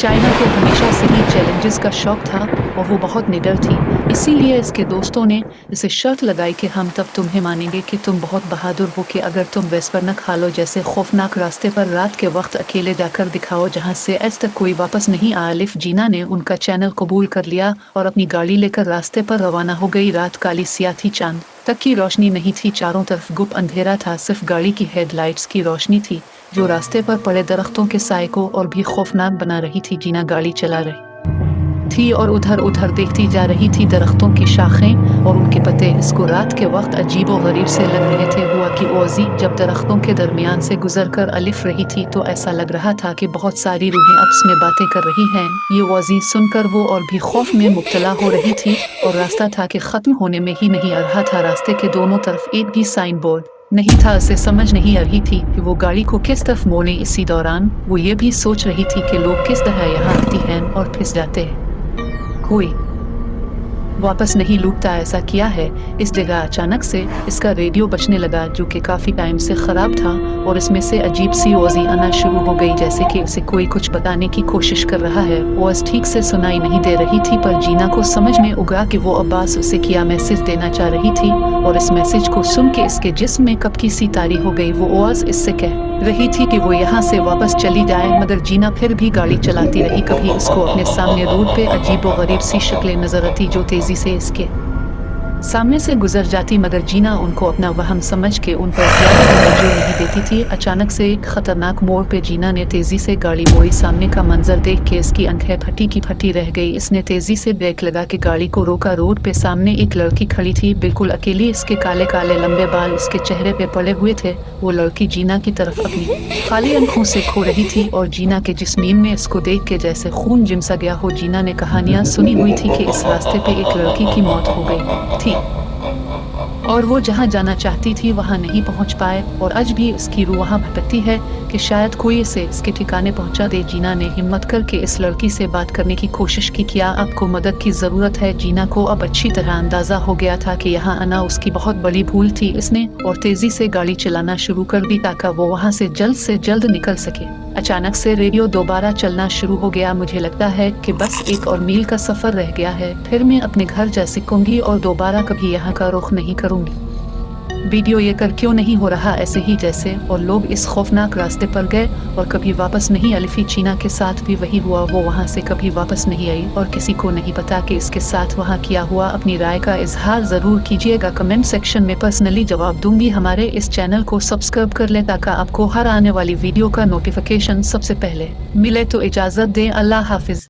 China को हमेशा से ही चैलेंजेस का शौक था और वो बहुत निडर थी। इसीलिए इसके दोस्तों ने इसे शर्त लगाई कि हम तब तुम्हें मानेंगे कि तुम बहुत बहादुर हो कि अगर तुम वेस्पर्नक खालो जैसे खौफनाक रास्ते पर रात के वक्त अकेले जाकर दिखाओ जहां से आज तक कोई वापस नहीं आया। लिफ जीना ने उनका चैनल कबूल कर लिया और अपनी गाड़ी लेकर रास्ते पर रवाना हो गई। रात काली सियाह थी, चांद तक की रोशनी नहीं थी, चारों तरफ गुप्त अंधेरा था, सिर्फ गाड़ी की हेडलाइट्स की रोशनी थी जो रास्ते पर पड़े दरख्तों के साए को और भी खौफनाक बना रही थी। जीना गाड़ी चला रही थी और उधर उधर देखती जा रही थी दरख्तों की शाखें और उनके पत्ते इसको रात के वक्त अजीब और गरीब से लग रहे थे। हुआ कि ओजी जब दरख्तों के दरमियान से गुजरकर अलिफ रही थी तो ऐसा लग रहा था कि बहुत सारी रूहें आपस में बातें कर रही हैं। ये ओजी सुनकर वो और भी खौफ में मुब्तला हो रही थी और रास्ता था कि खत्म होने में ही नहीं आ रहा था। रास्ते के दोनों तरफ एक भी साइन बोर्ड नहीं था। उसे समझ नहीं आ रही थी कि वो गाड़ी को किस तरफ मोड़े। इसी दौरान वो ये भी सोच रही थी कि लोग किस तरह यहाँ आती हैं और फिस जाते हैं, कोई वापस नहीं लूटता। ऐसा किया है इस जगह अचानक से इसका रेडियो बजने लगा जो कि काफी टाइम से खराब था और इसमें से अजीब सी आवाज़ें आना शुरू हो गई जैसे कि उसे कोई कुछ बताने की कोशिश कर रहा है। आवाज़ ठीक से सुनाई नहीं दे रही थी पर जीना को समझ में उगा कि वो अब्बास उसे क्या मैसेज देना चाह रही थी और इस मैसेज को सुन के इसके जिस्म में कपकी सी तारी हो गई। वो आवाज़ इससे कह रही थी कि वो यहाँ से वापस चली जाए मगर जीना फिर भी गाड़ी चलाती रही। कभी उसको अपने सामने रोड पे अजीब व गरीब सी शक्लें नजर आती जो तेजी से इसके सामने से गुजर जाती मगर जीना उनको अपना वहम समझ के उन पर ज्यादा तवज्जो नहीं देती थी। अचानक से एक खतरनाक मोड़ पे जीना ने तेजी से गाड़ी मोड़ी। सामने का मंजर देख के इसकी आंखें फटी की फटी रह गई। इसने तेजी से ब्रेक लगा के गाड़ी को रोका। रोड पे सामने एक लड़की खड़ी थी, बिल्कुल अकेली। इसके काले काले लंबे बाल इसके चेहरे पे पड़े हुए थे। वो लड़की जीना की तरफ अपनी खाली आंखों से खो रही थी और जीना के जिस्मीन में इसको देख के जैसे खून जिमसा गया हो। जीना ने कहानियां सुनी हुई थी कि इस रास्ते पे एक लड़की की मौत हो गई थी और वो जहाँ जाना चाहती थी वहाँ नहीं पहुँच पाए और आज भी उसकी रूह वहाँ भटकती है कि शायद कोई इसे इसके ठिकाने पहुँचा दे। जीना ने हिम्मत करके इस लड़की से बात करने की कोशिश की। क्या आपको मदद की ज़रूरत है? जीना को अब अच्छी तरह अंदाज़ा हो गया था कि यहाँ आना उसकी बहुत बड़ी भूल थी। इसने और तेज़ी से गाड़ी चलाना शुरू कर दी ताकि वो वहाँ से जल्द निकल सके। अचानक से रेडियो दोबारा चलना शुरू हो गया। मुझे लगता है कि बस 1 और मील का सफ़र रह गया है, फिर मैं अपने घर जा सकूंगी और दोबारा कभी यहाँ का रुख नहीं करूँगी। वीडियो ये कर क्यों नहीं हो रहा ऐसे ही जैसे और लोग इस खौफनाक रास्ते पर गए और कभी वापस नहीं। अलिफी चीना के साथ भी वही हुआ, वो वहाँ से कभी वापस नहीं आई और किसी को नहीं पता कि इसके साथ वहाँ क्या हुआ। अपनी राय का इजहार ज़रूर कीजिएगा कमेंट सेक्शन में, पर्सनली जवाब दूंगी। हमारे इस चैनल को सब्सक्राइब कर लें ताकि आपको हर आने वाली वीडियो का नोटिफिकेशन सबसे पहले मिले। तो इजाज़त दें, अल्लाह हाफिज़।